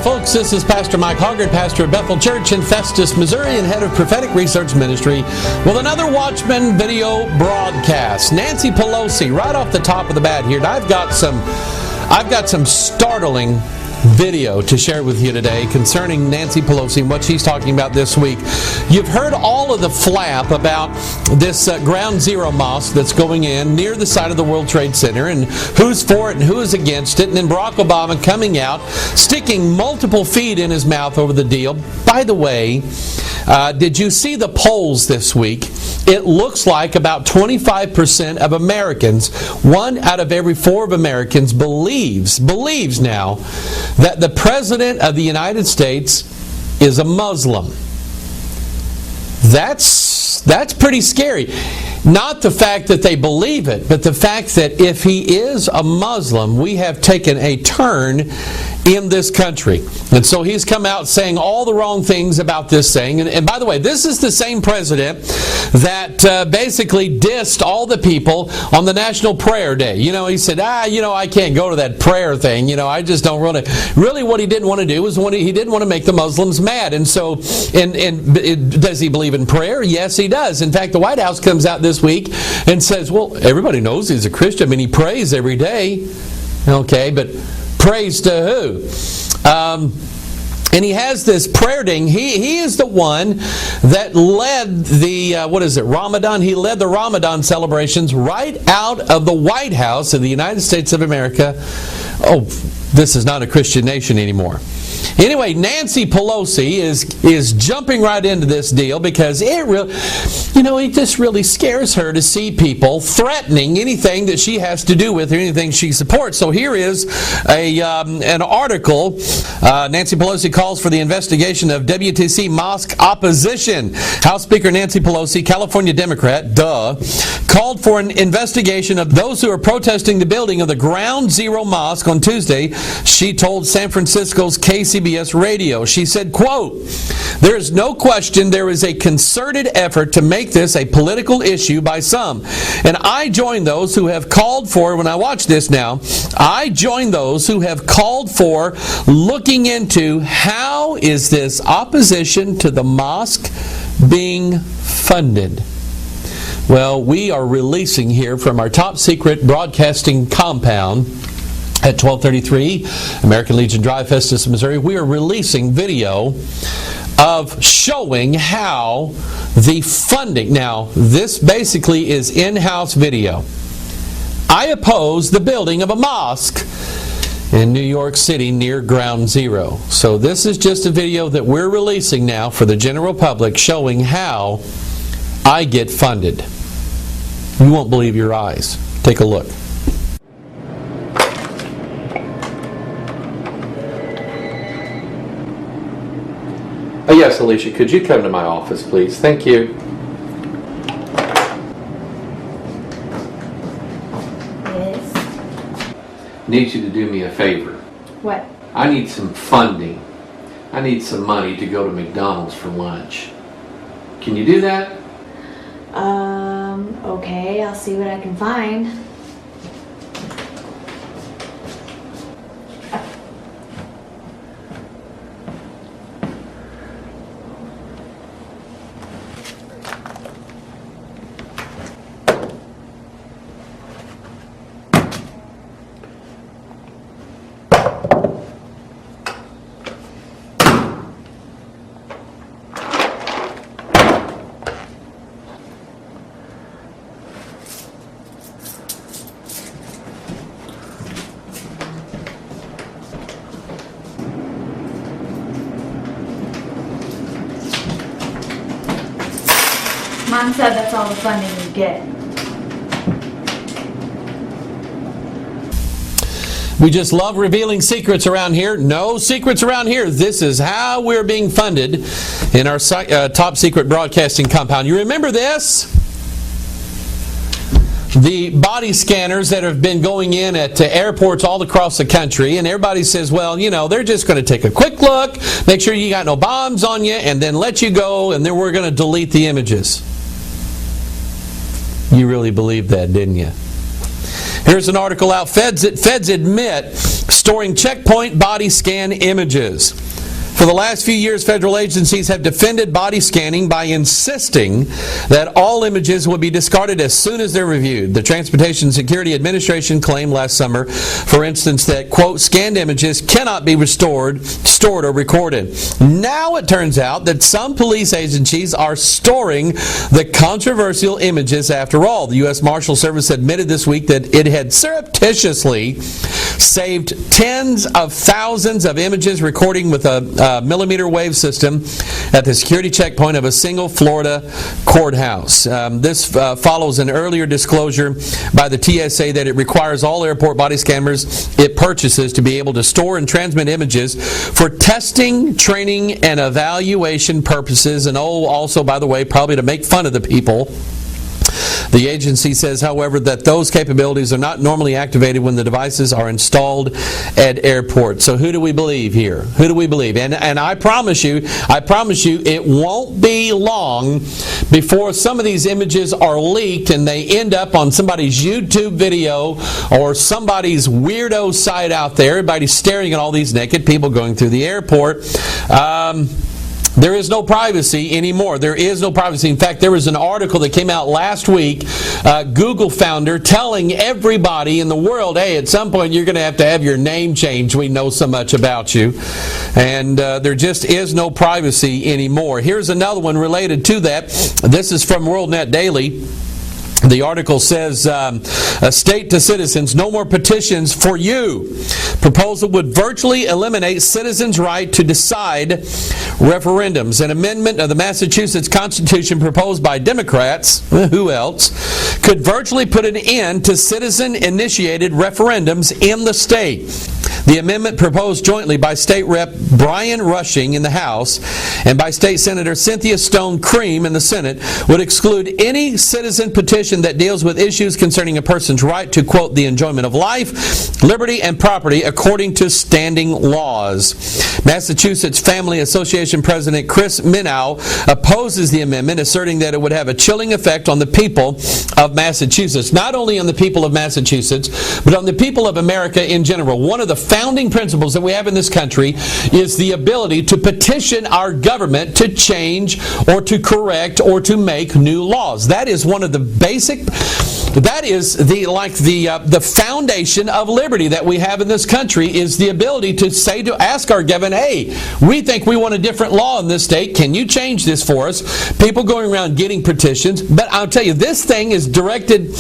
folks. This is Pastor Mike Hoggard, pastor of Bethel Church in Festus, Missouri, and head of prophetic research ministry, with another Watchman video broadcast. Nancy Pelosi, right off the top of the bat here. And I've got some startling video to share with you today concerning Nancy Pelosi and what she's talking about this week. You've heard all of the flap about this Ground Zero mosque that's going in near the site of the World Trade Center, and who's for it and who is against it, and then Barack Obama coming out, sticking multiple feet in his mouth over the deal. By the way, did you see the polls this week? It looks like about 25% of Americans, 1 out of every 4 of Americans believes now that the President of the United States is a Muslim. That's pretty scary. Not the fact that they believe it, but the fact that if he is a Muslim, we have taken a turn in this country. And so he's come out saying all the wrong things about this thing. And by the way, this is the same president that basically dissed all the people on the National Prayer Day. You know, he said, I can't go to that prayer thing. You know, I just don't want to. Really what he didn't want to do was he didn't want to make the Muslims mad. And so, does he believe in prayer? Yes, he does. In fact, the White House comes out this week and says, well, everybody knows he's a Christian. I mean, he prays every day. Okay, but praise to who? And he has this prayer ding. He is the one that led the, Ramadan? He led the Ramadan celebrations right out of the White House of the United States of America. Oh, this is not a Christian nation anymore. Anyway, Nancy Pelosi is jumping right into this deal because it just really scares her to see people threatening anything that she has to do with or anything she supports. So here is an article. Nancy Pelosi calls for the investigation of WTC mosque opposition. House Speaker Nancy Pelosi, California Democrat, called for an investigation of those who are protesting the building of the Ground Zero mosque on Tuesday. She told San Francisco's KCBS radio. She said, quote, "There is no question there is a concerted effort to make this a political issue by some. And I join those who have called for, when I watch this now, I join those who have called for looking into how is this opposition to the mosque being funded." Well, we are releasing here from our top secret broadcasting compound at 1233 American Legion Drive, Festus, Missouri. We are releasing video of showing how the funding. Now, this basically is in-house video. I oppose the building of a mosque in New York City near Ground Zero. So this is just a video that we're releasing now for the general public showing how I get funded. You won't believe your eyes. Take a look. Oh, yes, Alicia, could you come to my office, please? Thank you. Yes? Need you to do me a favor. What? I need some funding. I need some money to go to McDonald's for lunch. Can you do that? Okay, I'll see what I can find. Mom said that's all the funding you get. We just love revealing secrets around here. No secrets around here. This is how we're being funded in our top secret broadcasting compound. You remember this? The body scanners that have been going in at airports all across the country, and everybody says, well, they're just going to take a quick look, make sure you got no bombs on you, and then let you go, and then we're going to delete the images. You really believed that, didn't you? Here's an article out. Feds admit storing checkpoint body scan images. For the last few years, federal agencies have defended body scanning by insisting that all images will be discarded as soon as they're reviewed. The Transportation Security Administration claimed last summer, for instance, that, quote, scanned images cannot be stored or recorded. Now it turns out that some police agencies are storing the controversial images after all. The U.S. Marshal Service admitted this week that it had surreptitiously saved tens of thousands of images recording with a millimeter wave system at the security checkpoint of a single Florida courthouse. This follows an earlier disclosure by the TSA that it requires all airport body scanners it purchases to be able to store and transmit images for testing, training, and evaluation purposes, and also, by the way, probably to make fun of the people. The agency says, however, that those capabilities are not normally activated when the devices are installed at airports. So who do we believe here? Who do we believe? And I promise you, it won't be long before some of these images are leaked and they end up on somebody's YouTube video or somebody's weirdo site out there. Everybody's staring at all these naked people going through the airport. There is no privacy anymore. There is no privacy. In fact, there was an article that came out last week, Google founder telling everybody in the world, hey, at some point you're going to have your name changed. We know so much about you. And there just is no privacy anymore. Here's another one related to that. This is from WorldNet Daily. The article says, state to citizens, no more petitions for you. Proposal would virtually eliminate citizens' right to decide referendums. An amendment of the Massachusetts Constitution proposed by Democrats, who else, could virtually put an end to citizen-initiated referendums in the state. The amendment proposed jointly by State Rep. Brian Rushing in the House and by State Senator Cynthia Stone Cream in the Senate would exclude any citizen petition that deals with issues concerning a person's right to, quote, the enjoyment of life, liberty, and property according to standing laws. Massachusetts Family Association President Chris Minow opposes the amendment, asserting that it would have a chilling effect on the people of Massachusetts. Not only on the people of Massachusetts, but on the people of America in general. One of the founding principles that we have in this country is the ability to petition our government to change or to correct or to make new laws. That is one of the basic, that is the foundation of liberty that we have in this country, is the ability to say, to ask our government, hey, we think we want a different law in this state. Can you change this for us? People going around getting petitions. But I'll tell you, this thing is directed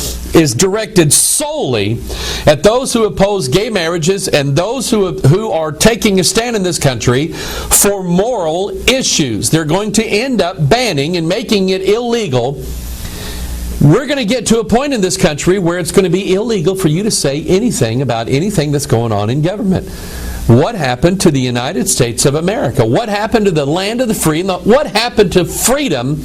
solely at those who oppose gay marriages and those who are taking a stand in this country for moral issues. They're going to end up banning and making it illegal. We're going to get to a point in this country where it's going to be illegal for you to say anything about anything that's going on in government. What happened to the United States of America? What happened to the land of the free? What happened to freedom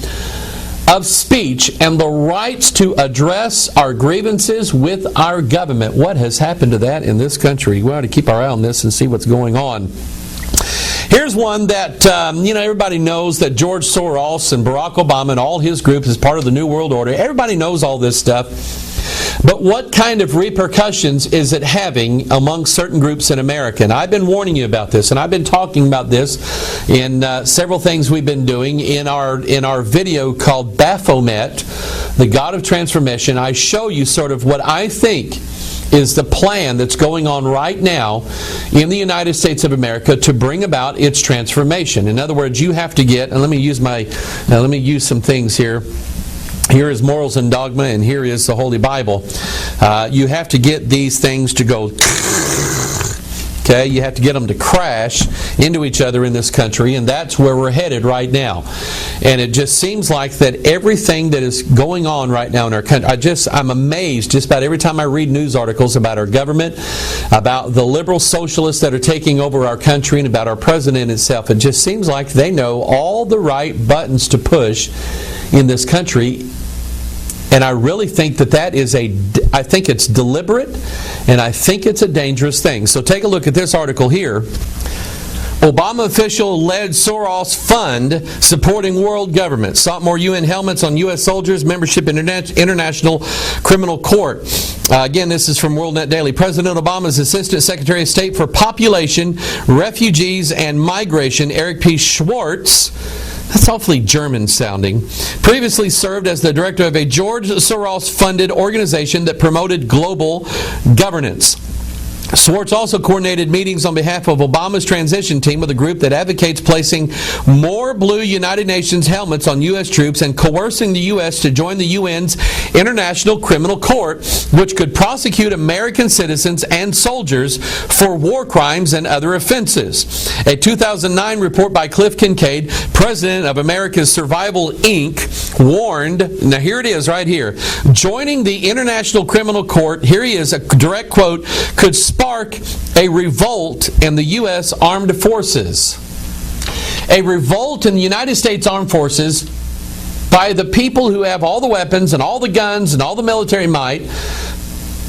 of speech and the rights to address our grievances with our government? What has happened to that in this country? We ought to keep our eye on this and see what's going on. Here's one that, everybody knows that George Soros and Barack Obama and all his group is part of the New World Order. Everybody knows all this stuff. But what kind of repercussions is it having among certain groups in America? And I've been warning you about this, and I've been talking about this in several things we've been doing in our video called Baphomet, the God of Transformation. I show you sort of what I think is the plan that's going on right now in the United States of America to bring about its transformation. In other words, you have to get, and let me use some things here. Here is morals and dogma, and here is the Holy Bible. You have to get these things to go, okay? You have to get them to crash into each other in this country, and that's where we're headed right now. And it just seems like that everything that is going on right now in our country, I'm amazed just about every time I read news articles about our government, about the liberal socialists that are taking over our country, and about our president itself. It just seems like they know all the right buttons to push in this country. And I really think I think it's deliberate, and I think it's a dangerous thing. So take a look at this article here. Obama official led Soros fund supporting world government. Sought more UN helmets on U.S. soldiers, membership in International Criminal Court. Again, this is from WorldNet Daily. President Obama's Assistant Secretary of State for Population, Refugees, and Migration, Eric P. Schwartz, that's awfully German sounding, previously served as the director of a George Soros-funded organization that promoted global governance. Schwartz also coordinated meetings on behalf of Obama's transition team with a group that advocates placing more blue United Nations helmets on U.S. troops and coercing the U.S. to join the UN's International Criminal Court, which could prosecute American citizens and soldiers for war crimes and other offenses. A 2009 report by Cliff Kincaid, president of America's Survival Inc., warned, now here it is right here, joining the International Criminal Court, here he is, a direct quote, could spark a revolt in the U.S. Armed Forces. A revolt in the United States Armed Forces by the people who have all the weapons and all the guns and all the military might.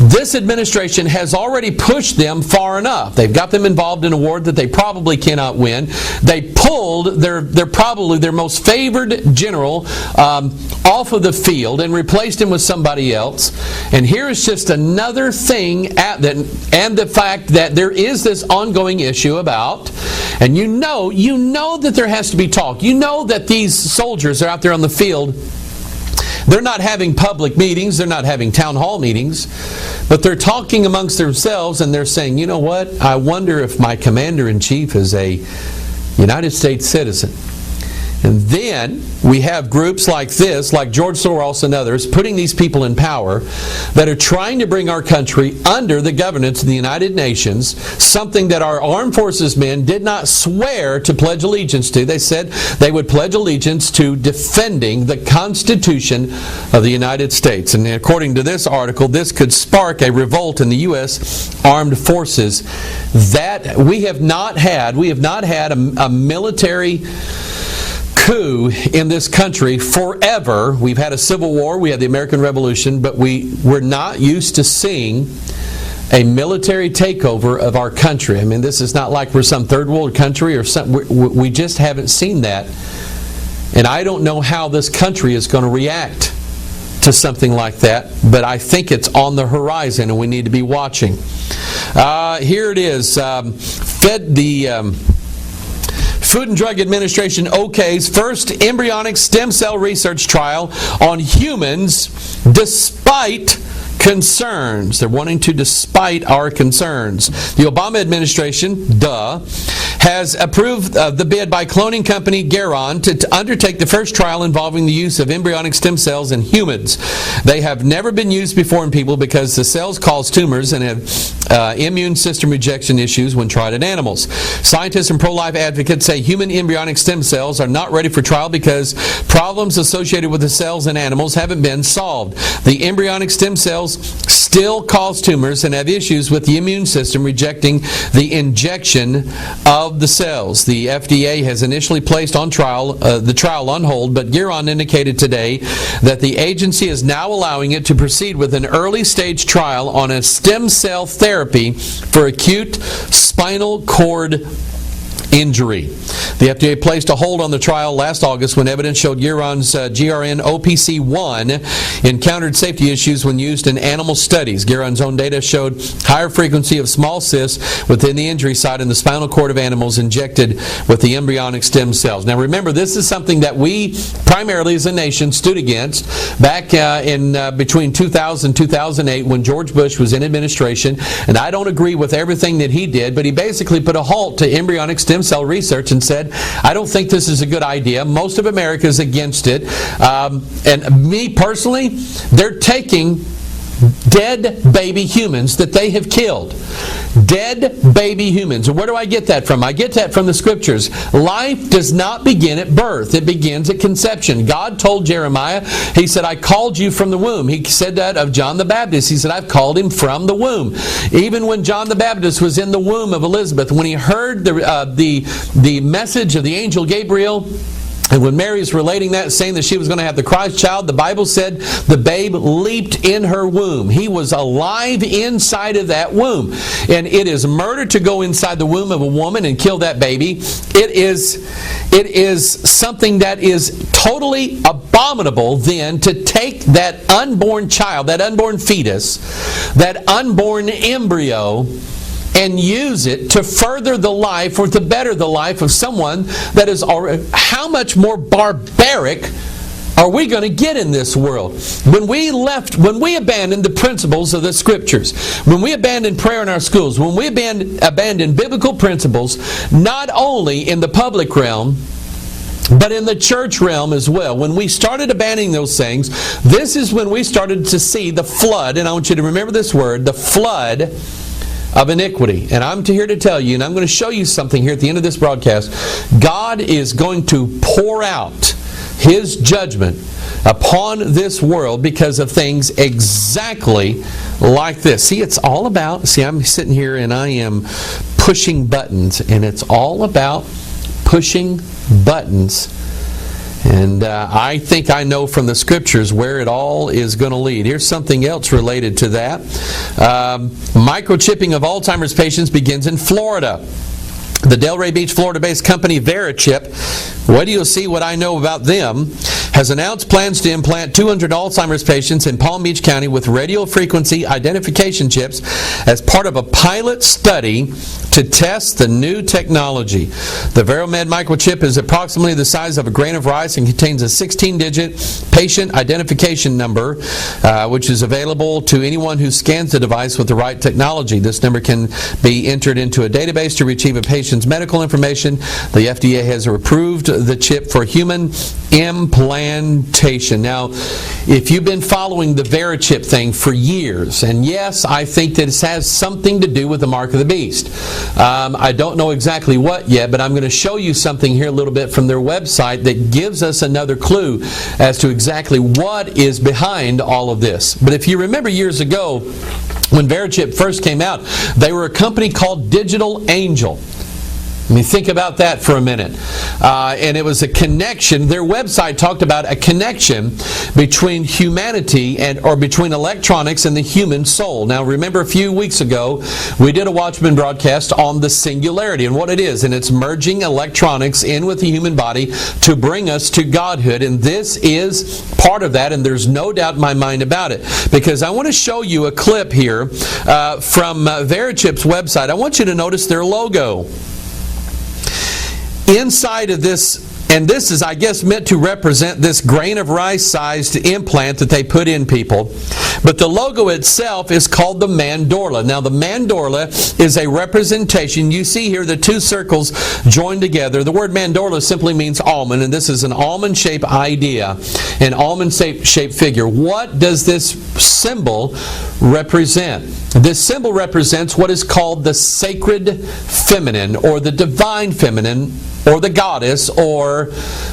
This administration has already pushed them far enough. They've got them involved in a war that they probably cannot win. They pulled probably their most favored general off of the field and replaced him with somebody else. And here is just another thing and the fact that there is this ongoing issue about, and you know that there has to be talk. You know that these soldiers are out there on the field. They're not having public meetings, they're not having town hall meetings, but they're talking amongst themselves and they're saying, you know what, I wonder if my commander-in-chief is a United States citizen. And then we have groups like this, like George Soros and others, putting these people in power that are trying to bring our country under the governance of the United Nations, something that our armed forces men did not swear to pledge allegiance to. They said they would pledge allegiance to defending the Constitution of the United States. And according to this article, this could spark a revolt in the U.S. Armed Forces that we have not had. We have not had a military coup in this country forever. We've had a civil war, we had the American Revolution, but we're not used to seeing a military takeover of our country. I mean, this is not like we're some third world country or something. We just haven't seen that. And I don't know how this country is going to react to something like that, but I think it's on the horizon and we need to be watching. Here it is. Food and Drug Administration okays first embryonic stem cell research trial on humans despite concerns. They're wanting to despite our concerns. The Obama administration, has approved the bid by cloning company Geron to undertake the first trial involving the use of embryonic stem cells in humans. They have never been used before in people because the cells cause tumors and have immune system rejection issues when tried in animals. Scientists and pro-life advocates say human embryonic stem cells are not ready for trial because problems associated with the cells in animals haven't been solved. The embryonic stem cells still cause tumors and have issues with the immune system rejecting the injection of the cells. The FDA has initially placed the trial on hold, but Geron indicated today that the agency is now allowing it to proceed with an early stage trial on a stem cell therapy for acute spinal cord injury. The FDA placed a hold on the trial last August when evidence showed Geron's GRN OPC1 encountered safety issues when used in animal studies. Geron's own data showed higher frequency of small cysts within the injury site in the spinal cord of animals injected with the embryonic stem cells. Now remember, this is something that we primarily as a nation stood against back in between 2000 and 2008 when George Bush was in administration, and I don't agree with everything that he did, but he basically put a halt to embryonic stem cell research and said, I don't think this is a good idea. Most of America is against it. And me personally, they're taking dead baby humans that they have killed. Dead baby humans. And where do I get that from? I get that from the scriptures. Life does not begin at birth. It begins at conception. God told Jeremiah, he said, I called you from the womb. He said that of John the Baptist. He said, I've called him from the womb. Even when John the Baptist was in the womb of Elizabeth, when he heard the message of the angel Gabriel, And when Mary's relating that, saying that she was going to have the Christ child, the Bible said the babe leaped in her womb. He was alive inside of that womb. And it is murder to go inside the womb of a woman and kill that baby. It is something that is totally abominable then to take that unborn child, that unborn fetus, that unborn embryo, and use it to further the life or to better the life of someone that is already. How much more barbaric are we going to get in this world? When we abandoned the principles of the Scriptures, when we abandoned prayer in our schools, when we abandoned biblical principles, not only in the public realm, but in the church realm as well, when we started abandoning those things, this is when we started to see the flood, and I want you to remember this word, the flood of iniquity. And I'm here to tell you, and I'm going to show you something here at the end of this broadcast. God is going to pour out His judgment upon this world because of things exactly like this. See, it's all about, I'm sitting here and I am pushing buttons, and it's all about pushing buttons. And I think I know from the Scriptures where it all is going to lead. Here's something else related to that. Microchipping of Alzheimer's patients begins in Florida. The Delray Beach, Florida-based company VeriChip, wait till you see what I know about them, has announced plans to implant 200 Alzheimer's patients in Palm Beach County with radio frequency identification chips as part of a pilot study to test the new technology. The VeriMed microchip is approximately the size of a grain of rice and contains a 16-digit patient identification number, which is available to anyone who scans the device with the right technology. This number can be entered into a database to retrieve a patient's medical information. The FDA has approved the chip for human implantation. Now, if you've been following the VeriChip thing for years, and yes, I think that it has something to do with the mark of the beast. I don't know exactly what yet, but I'm going to show you something here a little bit from their website that gives us another clue as to exactly what is behind all of this. But if you remember years ago, when VeriChip first came out, they were a company called Digital Angel. I mean, think about that for a minute. And it was a connection. Their website talked about a connection between humanity or between electronics and the human soul. Now, remember a few weeks ago, we did a Watchman broadcast on the singularity and what it is. And it's merging electronics in with the human body to bring us to Godhood. And this is part of that, and there's no doubt in my mind about it. Because I want to show you a clip here from VeriChip's website. I want you to notice their logo. Inside of this, and this is, I guess, meant to represent this grain of rice-sized implant that they put in people. But the logo itself is called the mandorla. Now, the mandorla is a representation. You see here the two circles joined together. The word mandorla simply means almond, and this is an almond-shaped idea, an almond-shaped figure. What does this symbol represent? This symbol represents what is called the sacred feminine, or the divine feminine, or the goddess, or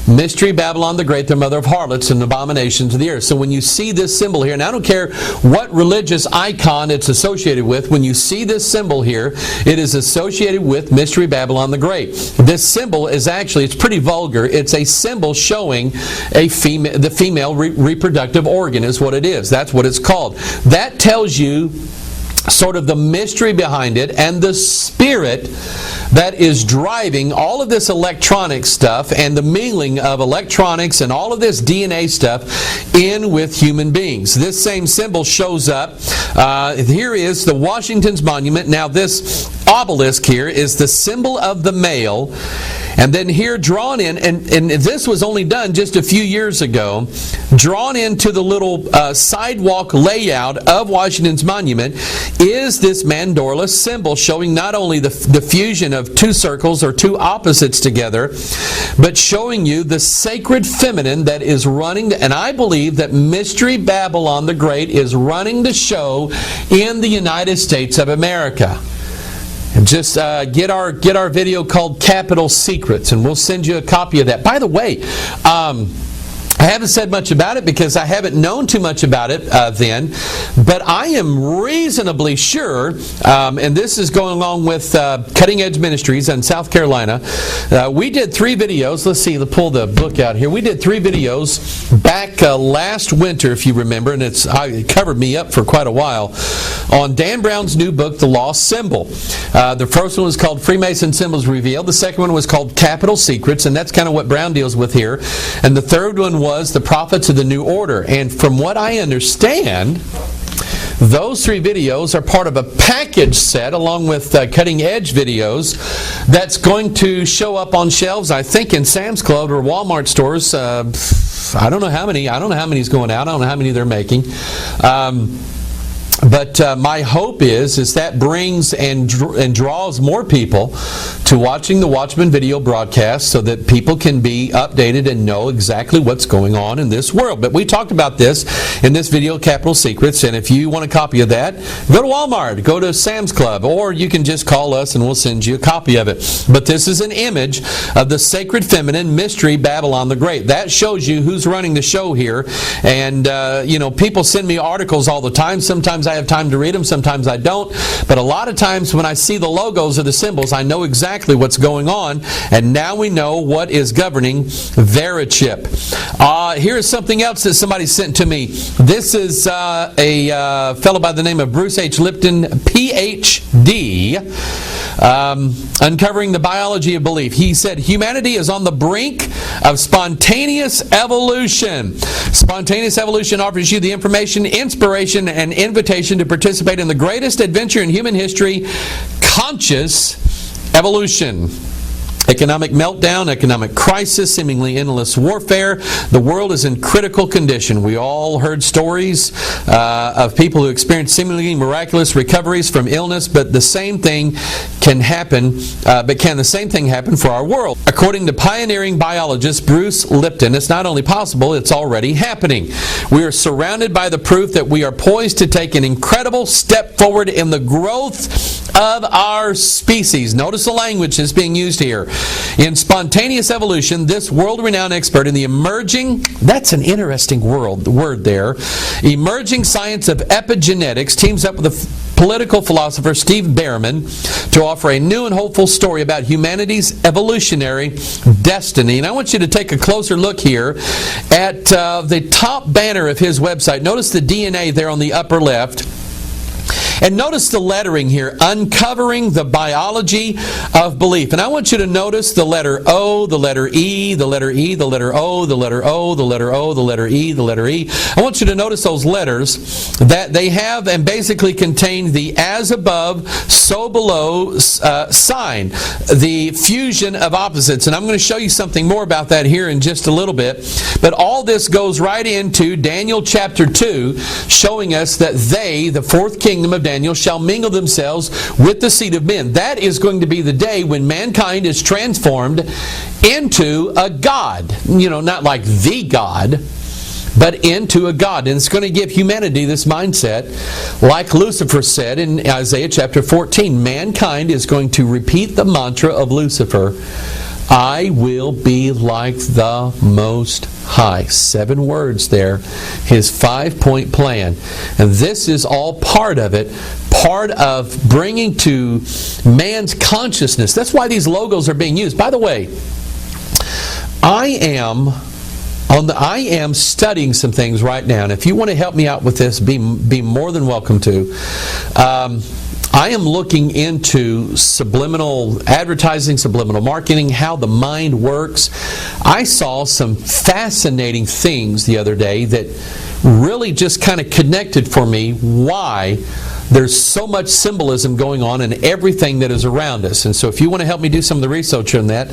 Mystery Babylon the Great, the mother of harlots and abominations of the earth. So when you see this symbol here, and I don't care what religious icon it's associated with, when you see this symbol here, it is associated with Mystery Babylon the Great. This symbol is actually, it's pretty vulgar. It's a symbol showing the female reproductive organ is what it is. That's what it's called. That tells you sort of the mystery behind it and the spirit that is driving all of this electronic stuff and the mingling of electronics and all of this DNA stuff in with human beings. This same symbol shows up. Here is the Washington's monument. Now this obelisk here is the symbol of the male. And then here drawn in, and this was only done just a few years ago, drawn into the little sidewalk layout of Washington's monument is this mandorla symbol showing not only the fusion of two circles or two opposites together, but showing you the sacred feminine that is running, and I believe that Mystery Babylon the Great is running the show in the United States of America. Just get our video called Capital Secrets, and we'll send you a copy of that. By the way, I I haven't said much about it because I haven't known too much about it then, but I am reasonably sure, and this is going along with Cutting Edge Ministries in South Carolina. We did 3 videos. Let's see, let's pull the book out here. We did 3 videos back last winter, if you remember, and it covered me up for quite a while, on Dan Brown's new book, The Lost Symbol. The first one was called Freemason Symbols Revealed. The second one was called Capital Secrets, and that's kind of what Brown deals with here. And the third one was The Prophets of the New Order. And from what I understand, those 3 videos are part of a package set along with Cutting Edge videos that's going to show up on shelves, I think, in Sam's Club or Walmart stores. I don't know how many. I don't know how many's going out. I don't know how many they're making. But my hope is that brings and draws more people to watching the Watchman video broadcast so that people can be updated and know exactly what's going on in this world. But we talked about this in this video, Capital Secrets, and if you want a copy of that, go to Walmart, go to Sam's Club, or you can just call us and we'll send you a copy of it. But this is an image of the sacred feminine mystery Babylon the Great. That shows you who's running the show here. And, people send me articles all the time. Sometimes I have time to read them, sometimes I don't. But a lot of times when I see the logos or the symbols, I know exactly what's going on. And now we know what is governing Verichip. Here is something else that somebody sent to me. This is a fellow by the name of Bruce H. Lipton, Ph.D., uncovering the biology of belief. He said, humanity is on the brink of spontaneous evolution. Spontaneous evolution offers you the information, inspiration, and invitation to participate in the greatest adventure in human history, conscious evolution. Economic meltdown, economic crisis, seemingly endless warfare. The world is in critical condition. We all heard stories of people who experienced seemingly miraculous recoveries from illness, but the same thing can happen. Can the same thing happen for our world? According to pioneering biologist Bruce Lipton, it's not only possible, it's already happening. We are surrounded by the proof that we are poised to take an incredible step forward in the growth of our species. Notice the language that's being used here. In spontaneous evolution, this world-renowned expert in the emerging, that's an interesting word there, emerging science of epigenetics teams up with the political philosopher Steve Behrman to offer a new and hopeful story about humanity's evolutionary destiny. And I want you to take a closer look here at the top banner of his website. Notice the DNA there on the upper left. And notice the lettering here, uncovering the biology of belief. And I want you to notice the letter O, the letter E, the letter E, the letter O, the letter O, the letter O, the letter E, the letter E. I want you to notice those letters that they have and basically contain the as above, so below sign, the fusion of opposites. And I'm going to show you something more about that here in just a little bit. But all this goes right into Daniel chapter 2, showing us that they, the fourth kingdom of Daniel, shall mingle themselves with the seed of men. That is going to be the day when mankind is transformed into a god. Not like the God, but into a god. And it's going to give humanity this mindset, like Lucifer said in Isaiah chapter 14. Mankind is going to repeat the mantra of Lucifer, I will be like the Most High. 7 words there. His 5-point plan. And this is all part of it. Part of bringing to man's consciousness. That's why these logos are being used. By the way, I am studying some things right now. And if you want to help me out with this, be more than welcome to. I am looking into subliminal advertising, subliminal marketing, how the mind works. I saw some fascinating things the other day that really just kind of connected for me why there's so much symbolism going on in everything that is around us. And so if you want to help me do some of the research on that,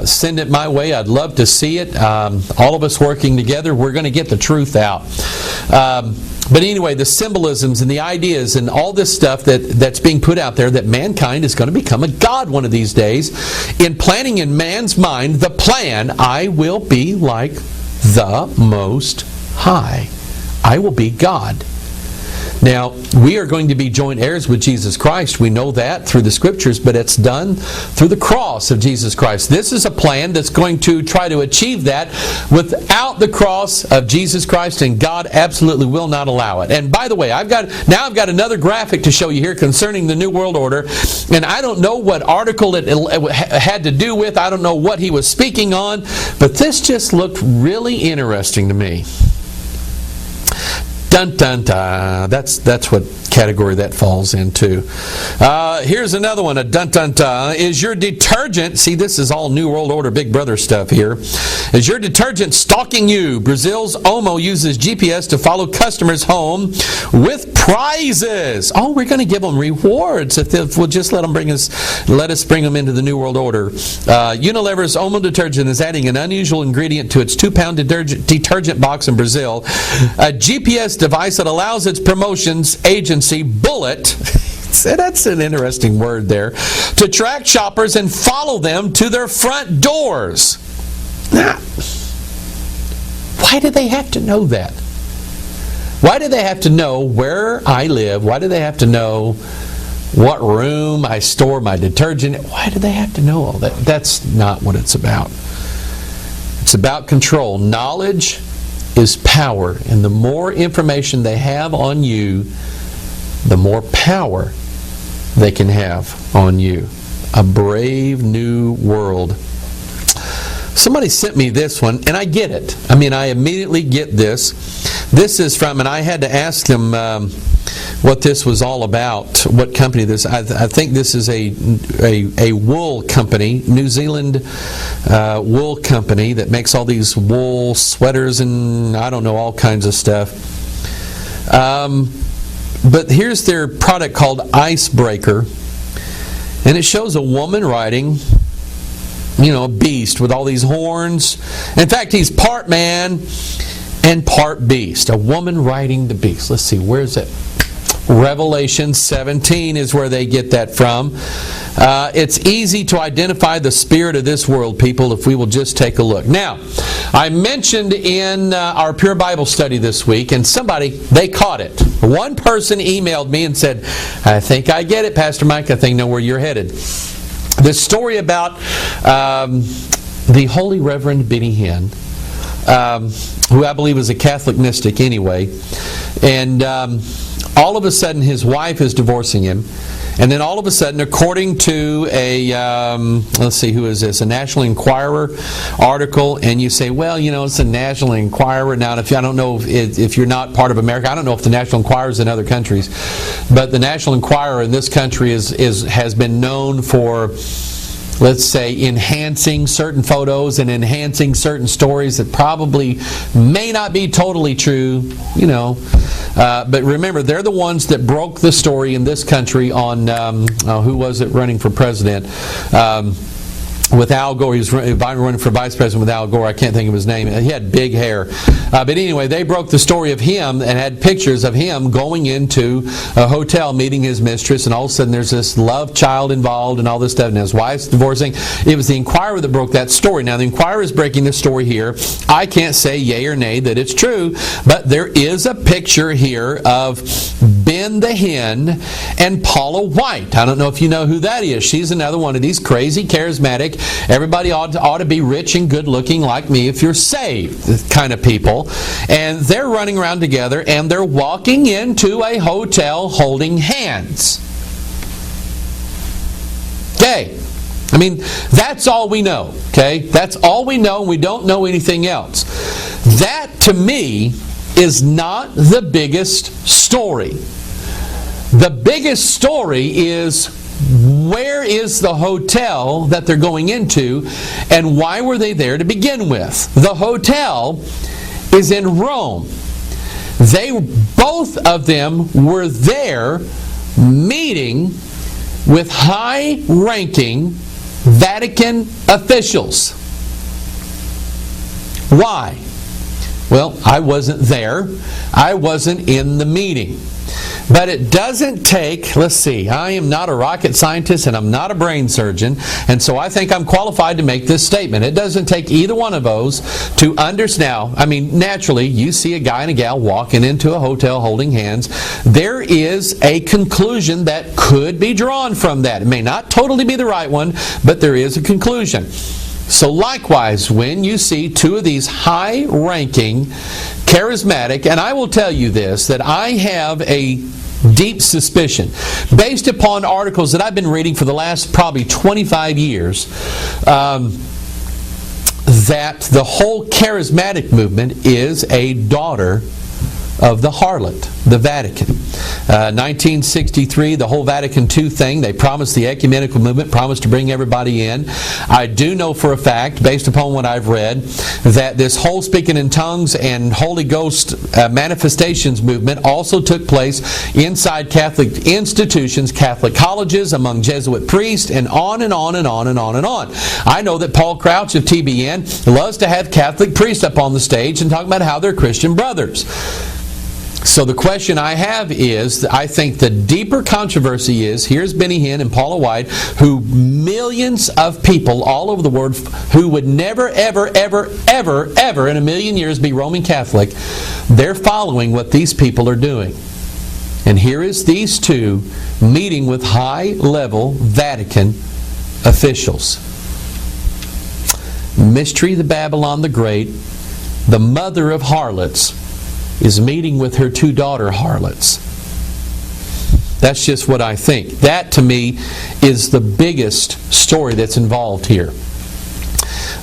send it my way. I'd love to see it. All of us working together, we're going to get the truth out. But anyway, the symbolisms and the ideas and all this stuff that's being put out there, that mankind is going to become a god one of these days, in planning in man's mind the plan, I will be like the Most High. I will be God. Now, we are going to be joint heirs with Jesus Christ. We know that through the Scriptures, but it's done through the cross of Jesus Christ. This is a plan that's going to try to achieve that without the cross of Jesus Christ, and God absolutely will not allow it. And by the way, I've got another graphic to show you here concerning the New World Order, and I don't know what article it had to do with. I don't know what he was speaking on, but this just looked really interesting to me. Dun dun dun. That's what category that falls into. Here's another one. A dun dun dun. Is your detergent? See, this is all New World Order, Big Brother stuff here. Is your detergent stalking you? Brazil's Omo uses GPS to follow customers home with prizes. Oh, we're going to give them rewards if we'll just let us bring them into the New World Order. Unilever's Omo detergent is adding an unusual ingredient to its 2-pound detergent box in Brazil. A GPS device that allows its promotions agency, Bullet, that's an interesting word there, to track shoppers and follow them to their front doors. Now, why do they have to know that? Why do they have to know where I live? Why do they have to know what room I store my detergent? Why do they have to know all that? That's not what it's about. It's about control. Knowledge is power, and the more information they have on you, the more power they can have on you. A brave new world. Somebody sent me this one, and I get it. I mean, I immediately get this. This is from, and I had to ask them what this was all about, what company this. I think this is a wool company, New Zealand wool company that makes all these wool sweaters and I don't know, all kinds of stuff. But here's their product called Icebreaker, and it shows a woman riding, a beast with all these horns. In fact, he's part man and part beast. A woman riding the beast. Let's see, where's it? Revelation 17 is where they get that from. It's easy to identify the spirit of this world, people, if we will just take a look. Now, I mentioned in our Pure Bible study this week, and they caught it. One person emailed me and said, I think I get it, Pastor Mike. I think I know where you're headed. This story about the Holy Reverend Benny Hinn, who I believe is a Catholic mystic anyway, and all of a sudden his wife is divorcing him, and then all of a sudden, according to let's see, who is this? A National Enquirer article, and you say, well, it's a National Enquirer. Now, I don't know if you're not part of America, I don't know if the National Enquirer is in other countries, but the National Enquirer in this country has been known for, let's say, enhancing certain photos and enhancing certain stories that probably may not be totally true, But remember, they're the ones that broke the story in this country on, who was it running for president? With Al Gore. He was running for vice president with Al Gore. I can't think of his name. He had big hair. But anyway, they broke the story of him and had pictures of him going into a hotel, meeting his mistress, and all of a sudden there's this love child involved and all this stuff, and his wife's divorcing. It was the Enquirer that broke that story. Now, the Enquirer is breaking this story here. I can't say yay or nay that it's true, but there is a picture here of Ben the Hinn and Paula White. I don't know if you know who that is. She's another one of these crazy, charismatic, everybody ought to be rich and good looking like me if you're saved kind of people. And they're running around together and they're walking into a hotel holding hands. Okay. I mean, that's all we know. Okay. That's all we know, and we don't know anything else. That, to me, is not the biggest story. The biggest story is, where is the hotel that they're going into, and why were they there to begin with? The hotel is in Rome. Both of them were there meeting with high-ranking Vatican officials. Why? Well, I wasn't there. I wasn't in the meeting. But it doesn't take, let's see, I am not a rocket scientist and I'm not a brain surgeon, and so I think I'm qualified to make this statement. It doesn't take either one of those to understand. Now, I mean, naturally, you see a guy and a gal walking into a hotel holding hands. There is a conclusion that could be drawn from that. It may not totally be the right one, but there is a conclusion. So likewise, when you see two of these high-ranking, charismatic, and I will tell you this, that I have a deep suspicion, based upon articles that I've been reading for the last probably 25 years, that the whole charismatic movement is a daughter of the harlot, the Vatican. 1963, the whole Vatican II thing, they promised the ecumenical movement, promised to bring everybody in. I do know for a fact, based upon what I've read, that this whole speaking in tongues and Holy Ghost manifestations movement also took place inside Catholic institutions, Catholic colleges, among Jesuit priests, and on and on and on and on and on. I know that Paul Crouch of TBN loves to have Catholic priests up on the stage and talk about how they're Christian brothers. So the question I have is, I think the deeper controversy is, here's Benny Hinn and Paula White, who millions of people all over the world who would never, ever, ever, ever, ever in a million years be Roman Catholic, they're following what these people are doing. And here is these two meeting with high-level Vatican officials. Mystery the Babylon the Great, the mother of harlots, is meeting with her two daughter harlots. That's just what I think. That, to me, is the biggest story that's involved here.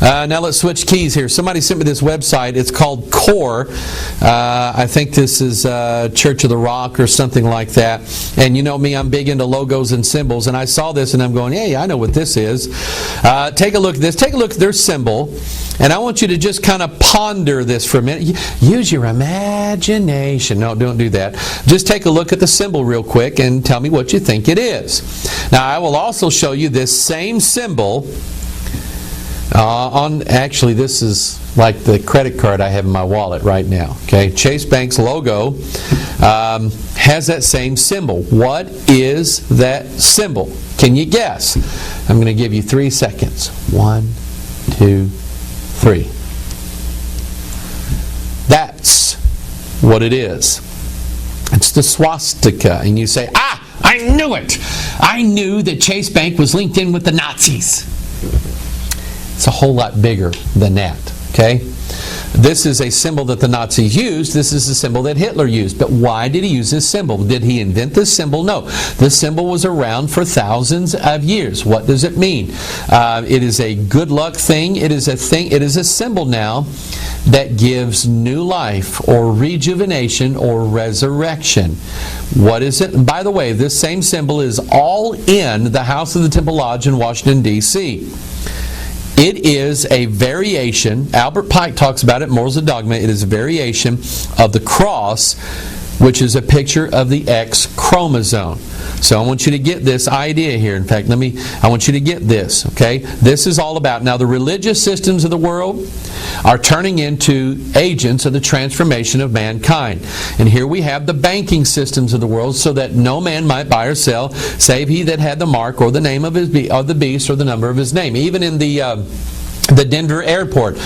Now let's switch keys here. Somebody sent me this website. It's called Core. I think this is Church of the Rock or something like that. And you know me, I'm big into logos and symbols. And I saw this and I'm going, hey, I know what this is. Take a look at this. Take a look at their symbol. And I want you to just kind of ponder this for a minute. Use your imagination. No, don't do that. Just take a look at the symbol real quick and tell me what you think it is. Now, I will also show you this same symbol actually, this is like the credit card I have in my wallet right now. Okay, Chase Bank's logo has that same symbol. What is that symbol? Can you guess? I'm going to give you 3 seconds. 1, 2, 3. That's what it is. It's the swastika. And you say, I knew it! I knew that Chase Bank was linked in with the Nazis. It's a whole lot bigger than that. Okay? This is a symbol that the Nazis used. This is a symbol that Hitler used. But why did he use this symbol? Did he invent this symbol? No. This symbol was around for thousands of years. What does it mean? It is a good luck thing. It is a thing. It is a symbol now that gives new life or rejuvenation or resurrection. What is it? By the way, this same symbol is all in the House of the Temple Lodge in Washington, D.C. It is a variation, Albert Pike talks about it, Morals of Dogma, it is a variation of the cross, which is a picture of the X chromosome. So I want you to get this idea here. In fact, I want you to get this, okay? This is all about, now the religious systems of the world are turning into agents of the transformation of mankind. And here we have the banking systems of the world, so that no man might buy or sell, save he that had the mark or the name of the beast or the number of his name. Even in the Denver airport,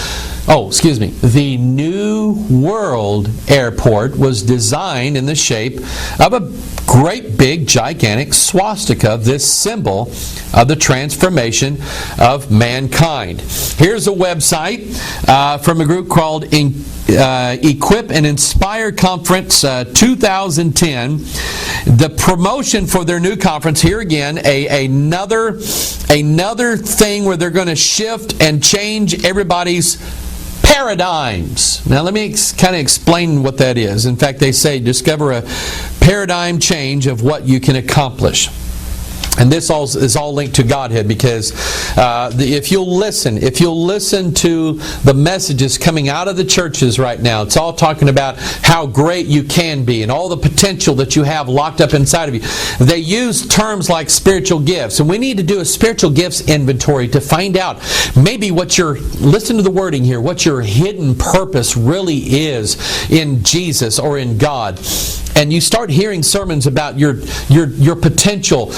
the New World Airport was designed in the shape of a great big gigantic swastika, this symbol of the transformation of mankind. Here's a website from a group called Equip and Inspire Conference 2010. The promotion for their new conference, here again, another thing where they're going to shift and change everybody's paradigms. Now let me kind of explain what that is. In fact, they say discover a paradigm change of what you can accomplish. And this is all linked to Godhead, because if you'll listen to the messages coming out of the churches right now, it's all talking about how great you can be and all the potential that you have locked up inside of you. They use terms like spiritual gifts, and we need to do a spiritual gifts inventory to find out maybe listen to the wording here, what your hidden purpose really is in Jesus or in God. and you start hearing sermons about your potential,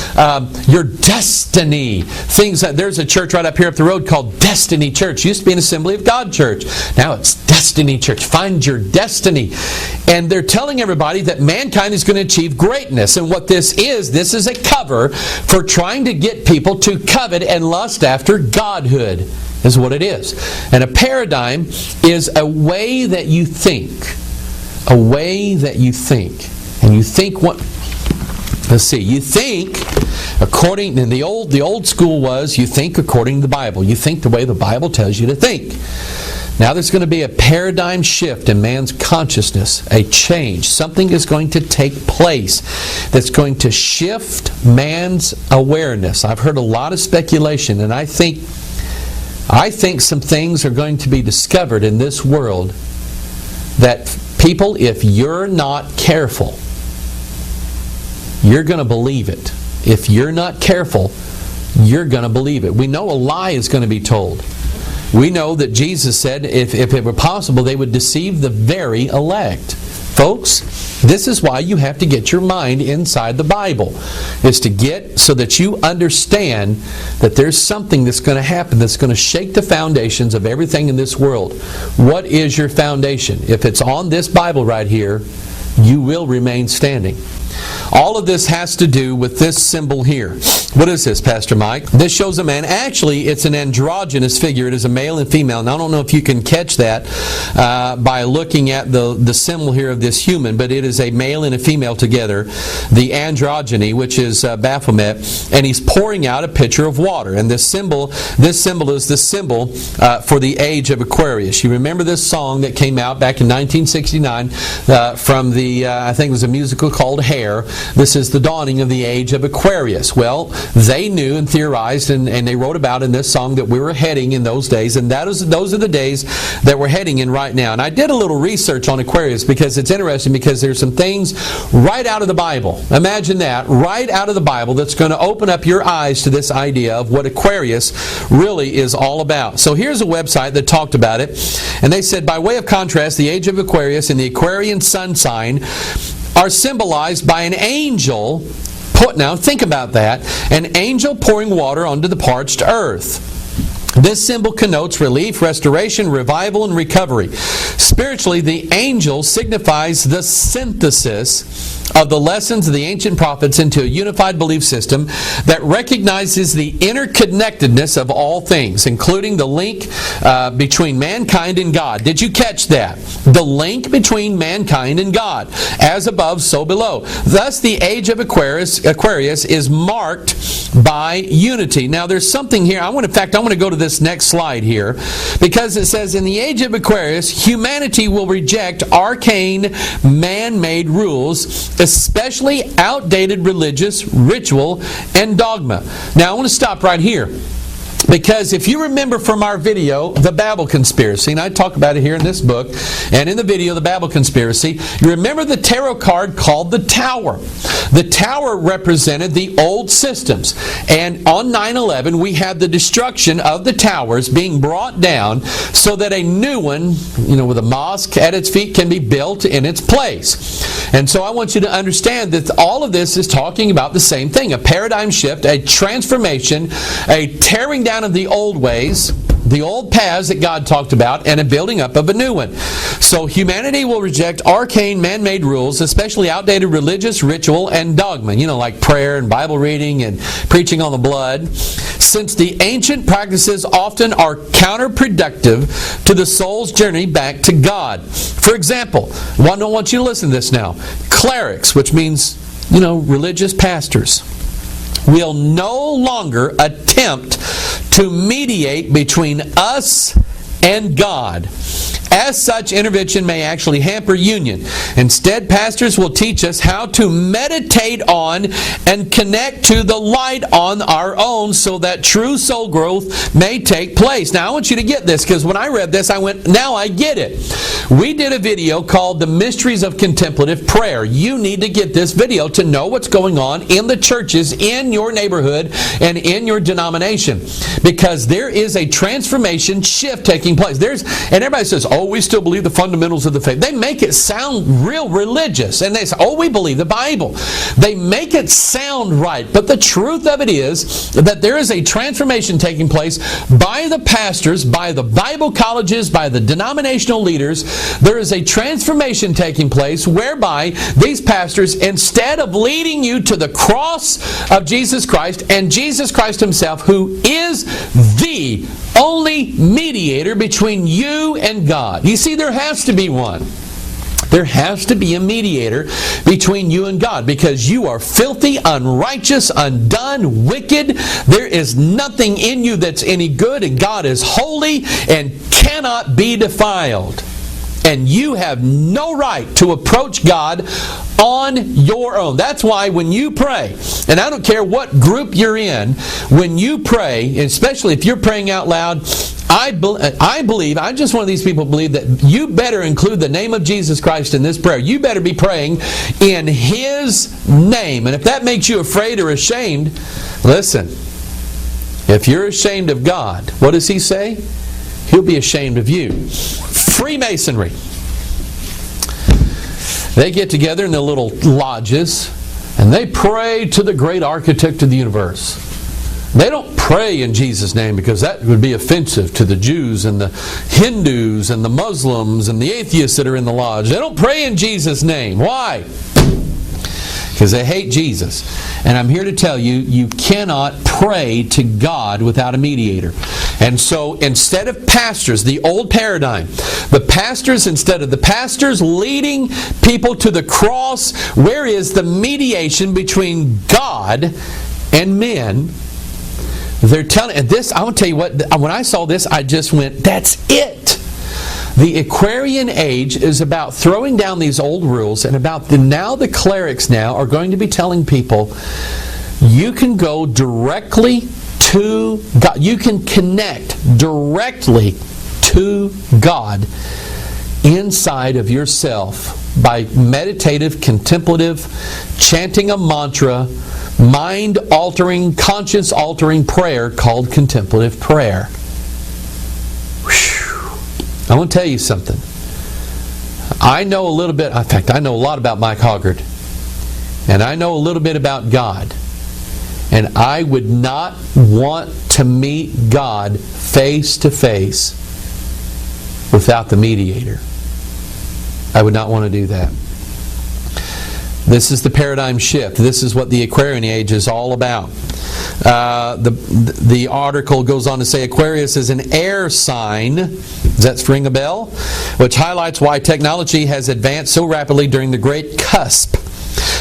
your destiny. Things that there's a church right up here up the road called Destiny Church. Used to be an Assembly of God church. Now it's Destiny Church. Find your destiny. And they're telling everybody that mankind is going to achieve greatness. And what this is a cover for trying to get people to covet and lust after godhood, is what it is. And a paradigm is a way that you think. A way that you think. And you think what... Let's see. You think according... And the old school was you think according to the Bible. You think the way the Bible tells you to think. Now there's going to be a paradigm shift in man's consciousness, a change. Something is going to take place that's going to shift man's awareness. I've heard a lot of speculation, and I think some things are going to be discovered in this world that people, if you're not careful, you're going to believe it. If you're not careful, you're going to believe it. We know a lie is going to be told. We know that Jesus said if it were possible, they would deceive the very elect. Folks, this is why you have to get your mind inside the Bible. Is to get so that you understand that there's something that's going to happen that's going to shake the foundations of everything in this world. What is your foundation? If it's on this Bible right here, you will remain standing. All of this has to do with this symbol here. What is this, Pastor Mike? This shows a man. Actually, it's an androgynous figure. It is a male and female. And I don't know if you can catch that by looking at the symbol here of this human, but it is a male and a female together. The androgyny, which is Baphomet, and he's pouring out a pitcher of water. And this symbol is the symbol for the age of Aquarius. You remember this song that came out back in 1969 from the, I think it was a musical called Hair. This is the dawning of the age of Aquarius. Well, they knew and theorized and they wrote about in this song that we were heading in those days, and those are the days that we're heading in right now. And I did a little research on Aquarius because it's interesting, because there's some things right out of the Bible. Imagine that, right out of the Bible, that's going to open up your eyes to this idea of what Aquarius really is all about. So here's a website that talked about it, and they said, by way of contrast, the age of Aquarius and the Aquarian sun sign are symbolized by an angel. Now think about that. An angel pouring water onto the parched earth. This symbol connotes relief, restoration, revival, and recovery. Spiritually, the angel signifies the synthesis of the lessons of the ancient prophets into a unified belief system that recognizes the interconnectedness of all things, including the link between mankind and God. Did you catch that? The link between mankind and God. As above, so below. Thus, the age of Aquarius is marked by unity. Now, there's something here. I want to go to this next slide here, because it says, in the age of Aquarius, humanity will reject arcane, man-made rules, especially outdated religious ritual and dogma. Now, I want to stop right here, because if you remember from our video, The Babel Conspiracy, and I talk about it here in this book, and in the video, The Babel Conspiracy, you remember the tarot card called the Tower. The Tower represented the old systems. And on 9/11, we had the destruction of the towers being brought down so that a new one, with a mosque at its feet, can be built in its place. And so I want you to understand that all of this is talking about the same thing, a paradigm shift, a transformation, a tearing down of the old ways, the old paths that God talked about, and a building up of a new one. So humanity will reject arcane man-made rules, especially outdated religious ritual and dogma, like prayer and Bible reading and preaching on the blood, since the ancient practices often are counterproductive to the soul's journey back to God. For example, I want you to listen to this now. Clerics, which means, religious pastors, will no longer attempt to mediate between us and God. As such, intervention may actually hamper union. Instead, pastors will teach us how to meditate on and connect to the light on our own so that true soul growth may take place. Now, I want you to get this, because when I read this, I went, now I get it. We did a video called The Mysteries of Contemplative Prayer. You need to get this video to know what's going on in the churches, in your neighborhood, and in your denomination. Because there is a transformation shift taking place. And everybody says, Oh, we still believe the fundamentals of the faith. They make it sound real religious. And they say, oh, we believe the Bible. They make it sound right. But the truth of it is that there is a transformation taking place by the pastors, by the Bible colleges, by the denominational leaders. There is a transformation taking place whereby these pastors, instead of leading you to the cross of Jesus Christ and Jesus Christ Himself, who is the only mediator between you and God. You see, there has to be one. There has to be a mediator between you and God, because you are filthy, unrighteous, undone, wicked. There is nothing in you that's any good, and God is holy and cannot be defiled. And you have no right to approach God on your own. That's why when you pray, and I don't care what group you're in, when you pray, especially if you're praying out loud, I believe, I'm just one of these people who believe that you better include the name of Jesus Christ in this prayer. You better be praying in His name. And if that makes you afraid or ashamed, listen, if you're ashamed of God, what does He say? He'll be ashamed of you. Freemasonry. They get together in their little lodges and they pray to the great architect of the universe. They don't pray in Jesus' name because that would be offensive to the Jews and the Hindus and the Muslims and the atheists that are in the lodge. They don't pray in Jesus' name. Why? Because they hate Jesus. And I'm here to tell you, you cannot pray to God without a mediator. And so instead of pastors, the old paradigm, the pastors, instead of the pastors leading people to the cross, where is the mediation between God and men? They're telling, and this, I will tell you what, when I saw this, I just went, that's it. The Aquarian age is about throwing down these old rules, and about now the clerics now are going to be telling people, you can go directly to God. You can connect directly to God inside of yourself by meditative, contemplative, chanting a mantra, mind-altering, conscience-altering prayer called contemplative prayer. Whew. I want to tell you something. I know a little bit, in fact, I know a lot about Mike Hoggard. And I know a little bit about God. And I would not want to meet God face to face without the mediator. I would not want to do that. This is the paradigm shift. This is what the Aquarian age is all about. The article goes on to say Aquarius is an air sign. Does that ring a bell? Which highlights why technology has advanced so rapidly during the Great Cusp.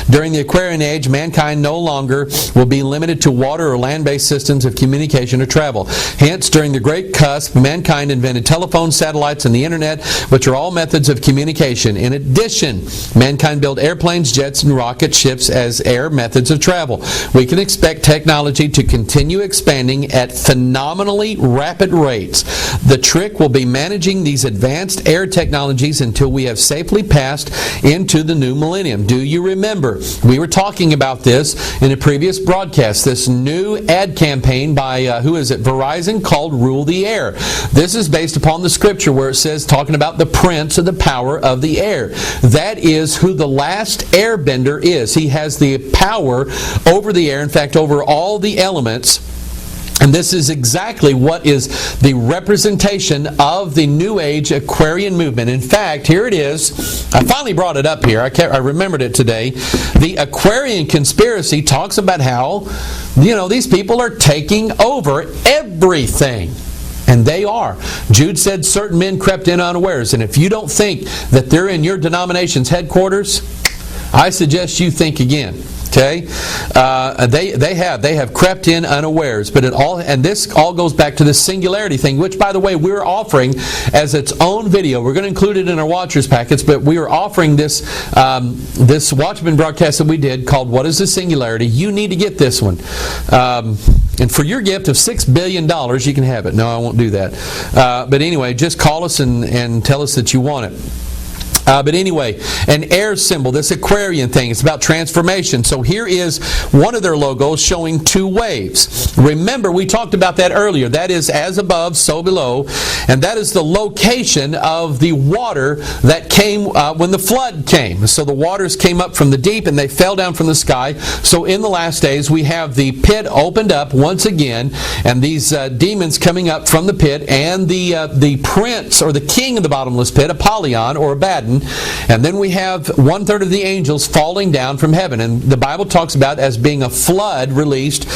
During the Aquarian age, mankind no longer will be limited to water or land-based systems of communication or travel. Hence, during the Great Cusp, mankind invented telephones, satellites, and the Internet, which are all methods of communication. In addition, mankind built airplanes, jets, and rocket ships as air methods of travel. We can expect technology to continue expanding at phenomenally rapid rates. The trick will be managing these advanced air technologies until we have safely passed into the new millennium. Do you remember? We were talking about this in a previous broadcast, this new ad campaign by, Verizon, called Rule the Air. This is based upon the scripture where it says, talking about the prince of the power of the air. That is who the last airbender is. He has the power over the air, in fact, over all the elements. And this is exactly what is the representation of the New Age Aquarian movement. In fact, here it is. I finally brought it up here. I remembered it today. The Aquarian conspiracy talks about how, these people are taking over everything. And they are. Jude said certain men crept in unawares. And if you don't think that they're in your denomination's headquarters, I suggest you think again. Okay, they have crept in unawares, but this all goes back to this singularity thing, which, by the way, we're offering as its own video. We're going to include it in our Watchers packets, but we are offering this this Watchman broadcast that we did called "What is the Singularity?" You need to get this one, and for your gift of $6 billion, you can have it. No, I won't do that. But anyway, just call us and tell us that you want it. But anyway, an air symbol, this Aquarian thing, it's about transformation. So here is one of their logos showing two waves. Remember, we talked about that earlier. That is as above, so below. And that is the location of the water that came when the flood came. So the waters came up from the deep and they fell down from the sky. So in the last days, we have the pit opened up once again, and these demons coming up from the pit, and the prince or the king of the bottomless pit, Apollyon or Abaddon. And then we have 1/3 of the angels falling down from heaven. And the Bible talks about as being a flood released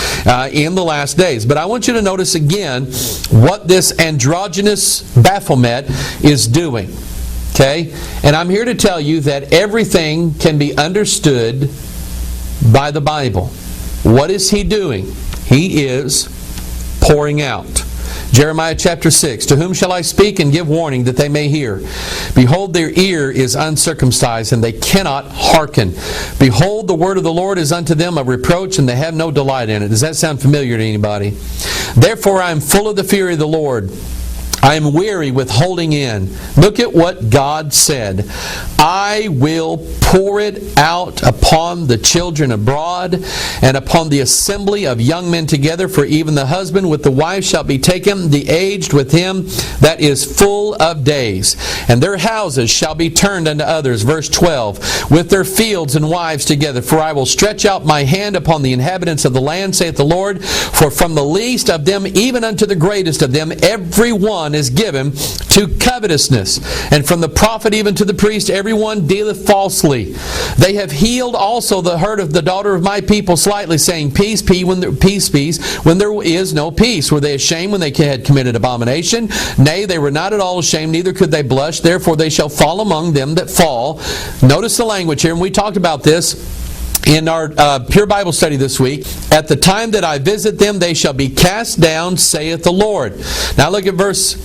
in the last days. But I want you to notice again what this androgynous Baphomet is doing. Okay? And I'm here to tell you that everything can be understood by the Bible. What is he doing? He is pouring out. Jeremiah chapter 6, to whom shall I speak and give warning that they may hear? Behold, their ear is uncircumcised, and they cannot hearken. Behold, the word of the Lord is unto them a reproach, and they have no delight in it. Does that sound familiar to anybody? Therefore I am full of the fury of the Lord. I am weary with holding in. Look at what God said. I will pour it out upon the children abroad, and upon the assembly of young men together, for even the husband with the wife shall be taken, the aged with him that is full of days. And their houses shall be turned unto others. Verse 12, with their fields and wives together. For I will stretch out my hand upon the inhabitants of the land, saith the Lord. For from the least of them even unto the greatest of them, every one is given to covetousness. And from the prophet even to the priest, everyone dealeth falsely. They have healed also the hurt of the daughter of my people slightly, saying, peace, peace, when there is no peace. Were they ashamed when they had committed abomination? Nay, they were not at all ashamed, neither could they blush. Therefore they shall fall among them that fall. Notice the language here, and we talked about this in our Pure Bible study this week. At the time that I visit them, they shall be cast down, saith the Lord. Now look at verse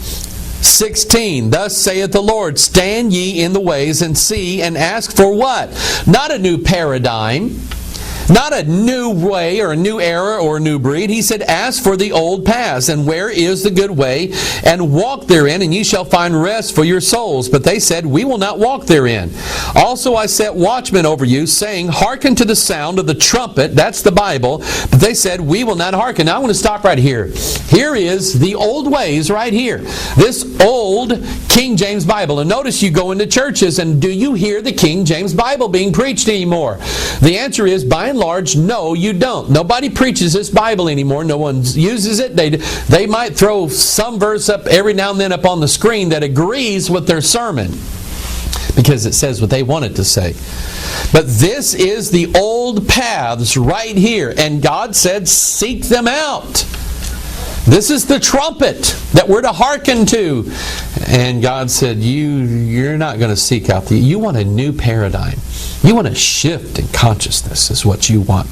16. Thus saith the Lord, stand ye in the ways and see, and ask for what? Not a new paradigm, not a new way or a new era or a new breed. He said, ask for the old paths, and where is the good way, and walk therein, and ye shall find rest for your souls. But they said, we will not walk therein. Also I set watchmen over you, saying, hearken to the sound of the trumpet. That's the Bible. But they said, we will not hearken. Now I want to stop right here. Here is the old ways right here. This old King James Bible. And notice you go into churches, and do you hear the King James Bible being preached anymore? The answer is, by and large, no, you don't. Nobody preaches this Bible anymore. No one uses it. They might throw some verse up every now and then up on the screen that agrees with their sermon, because it says what they want it to say. But this is the old paths right here. And God said, seek them out. This is the trumpet that we're to hearken to. And God said, you're not going to seek out you want a new paradigm. You want a shift in consciousness is what you want.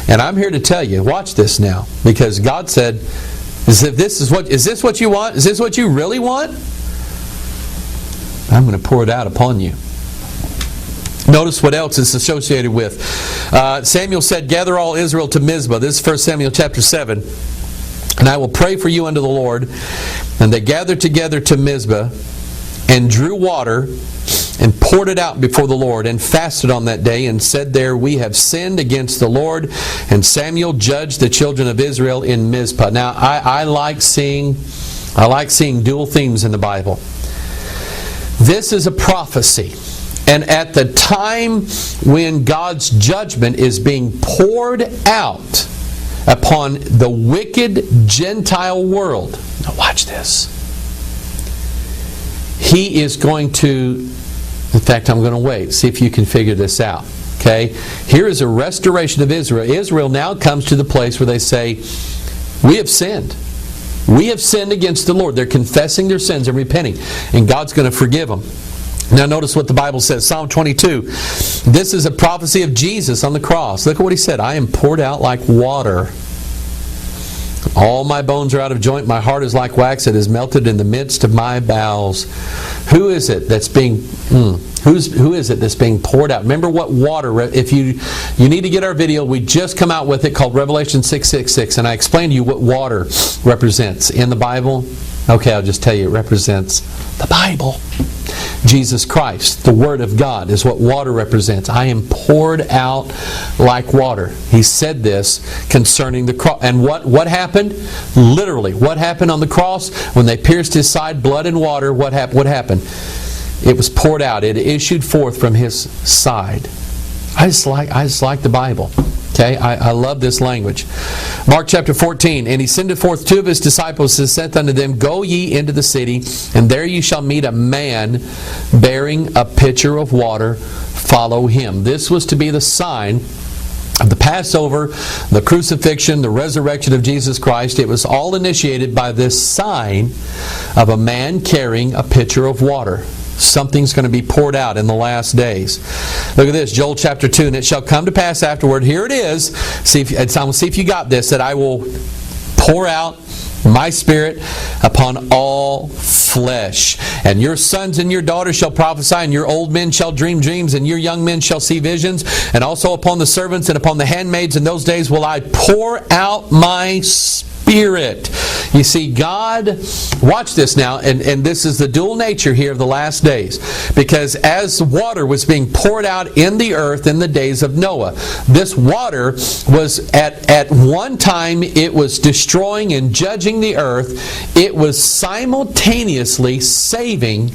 And I'm here to tell you, watch this now. Because God said, is this what you want? Is this what you really want? I'm going to pour it out upon you. Notice what else it's associated with. Samuel said, gather all Israel to Mizpah. This is 1 Samuel chapter 7. And I will pray for you unto the Lord. And they gathered together to Mizpah, and drew water, and poured it out before the Lord, and fasted on that day, and said there, we have sinned against the Lord. And Samuel judged the children of Israel in Mizpah. Now, I like seeing dual themes in the Bible. This is a prophecy. And at the time when God's judgment is being poured out upon the wicked Gentile world. Now watch this. He is going to, in fact, I'm going to wait, see if you can figure this out. Okay? Here is a restoration of Israel. Israel now comes to the place where they say, we have sinned. We have sinned against the Lord. They're confessing their sins and repenting. And God's going to forgive them. Now notice what the Bible says. Psalm 22. This is a prophecy of Jesus on the cross. Look at what he said. I am poured out like water. All my bones are out of joint. My heart is like wax. It is melted in the midst of my bowels. Who is it that's being who is it that's being poured out? Remember what water, if you need to get our video, we just come out with it called Revelation 6:6, and I explained to you what water represents in the Bible. Okay, I'll just tell you, it represents the Bible. Jesus Christ. The Word of God is what water represents. I am poured out like water. He said this concerning the cross. And what happened? Literally, what happened on the cross? When they pierced His side, blood and water, what happened? It was poured out. It issued forth from His side. I just like the Bible. Okay, I love this language. Mark chapter 14, and He sendeth forth 2 of His disciples, and saith unto them, Go ye into the city, and there ye shall meet a man bearing a pitcher of water. Follow him. This was to be the sign of the Passover, the crucifixion, the resurrection of Jesus Christ. It was all initiated by this sign of a man carrying a pitcher of water. Something's going to be poured out in the last days. Look at this, Joel chapter 2. And it shall come to pass afterward, here it is. See if you got this, that I will pour out my Spirit upon all flesh. And your sons and your daughters shall prophesy, and your old men shall dream dreams, and your young men shall see visions. And also upon the servants and upon the handmaids in those days will I pour out my Spirit. You see, God, watch this now, and this is the dual nature here of the last days. Because as water was being poured out in the earth in the days of Noah, this water was at one time, it was destroying and judging the earth. It was simultaneously saving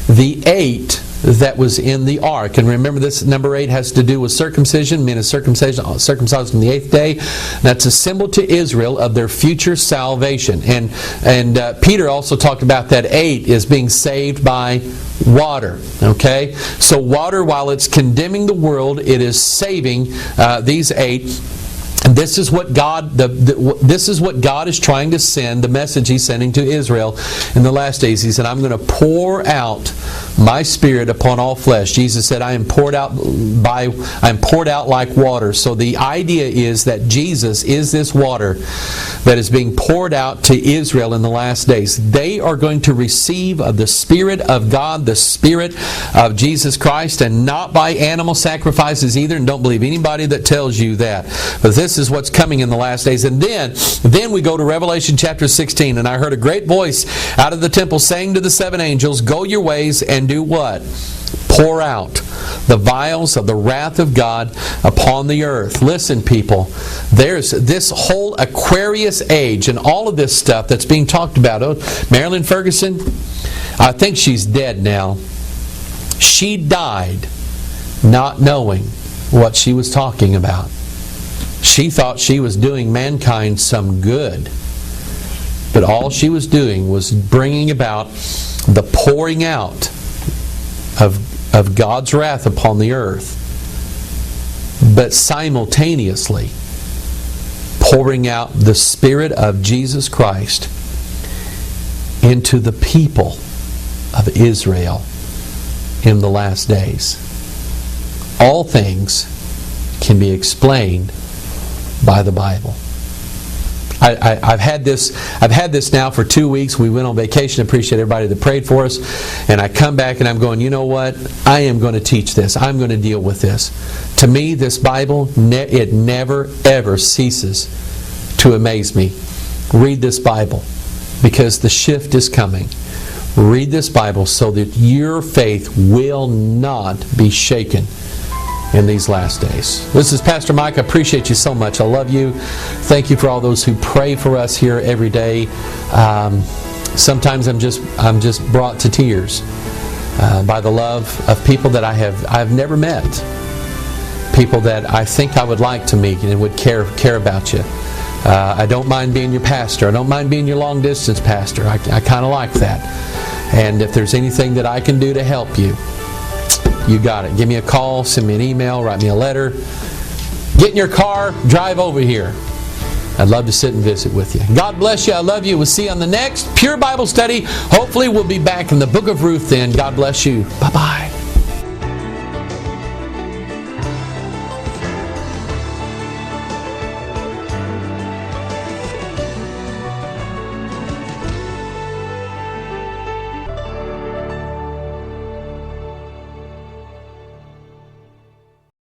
the 8 that was in the ark. And remember, this number 8 has to do with circumcision. Men is circumcised on the 8th day. That's a symbol to Israel of their future salvation. And Peter also talked about that 8 is being saved by water. Okay? So water, while it's condemning the world, it is saving these 8. And this is what God this is what God is trying to send, the message He's sending to Israel in the last days. He said, I'm going to pour out my Spirit upon all flesh. Jesus said, I am poured out like water. So the idea is that Jesus is this water that is being poured out to Israel in the last days. They are going to receive of the Spirit of God, the Spirit of Jesus Christ, and not by animal sacrifices either. And don't believe anybody that tells you that. But this is what's coming in the last days. And then we go to Revelation chapter 16. And I heard a great voice out of the temple saying to the 7 angels, Go your ways and do what? Pour out the vials of the wrath of God upon the earth. Listen, people, there's this whole Aquarius age and all of this stuff that's being talked about. Oh, Marilyn Ferguson, I think she's dead now. She died not knowing what she was talking about. She thought she was doing mankind some good. But all she was doing was bringing about the pouring out of God's wrath upon the earth. But simultaneously pouring out the Spirit of Jesus Christ into the people of Israel in the last days. All things can be explained by the Bible. I've had this now for 2 weeks. We went on vacation. I appreciate everybody that prayed for us. And I come back and I'm going, you know what? I am going to teach this. I'm going to deal with this. To me, this Bible, it never, ever ceases to amaze me. Read this Bible, because the shift is coming. Read this Bible so that your faith will not be shaken in these last days. This is Pastor Mike. I appreciate you so much. I love you. Thank you for all those who pray for us here every day. Sometimes I'm just brought to tears by the love of people that I've never met. People that I think I would like to meet and would care about you. I don't mind being your pastor. I don't mind being your long distance pastor. I kind of like that. And if there's anything that I can do to help you, you got it. Give me a call, send me an email, write me a letter. Get in your car, drive over here. I'd love to sit and visit with you. God bless you. I love you. We'll see you on the next Pure Bible Study. Hopefully we'll be back in the book of Ruth then. God bless you. Bye-bye.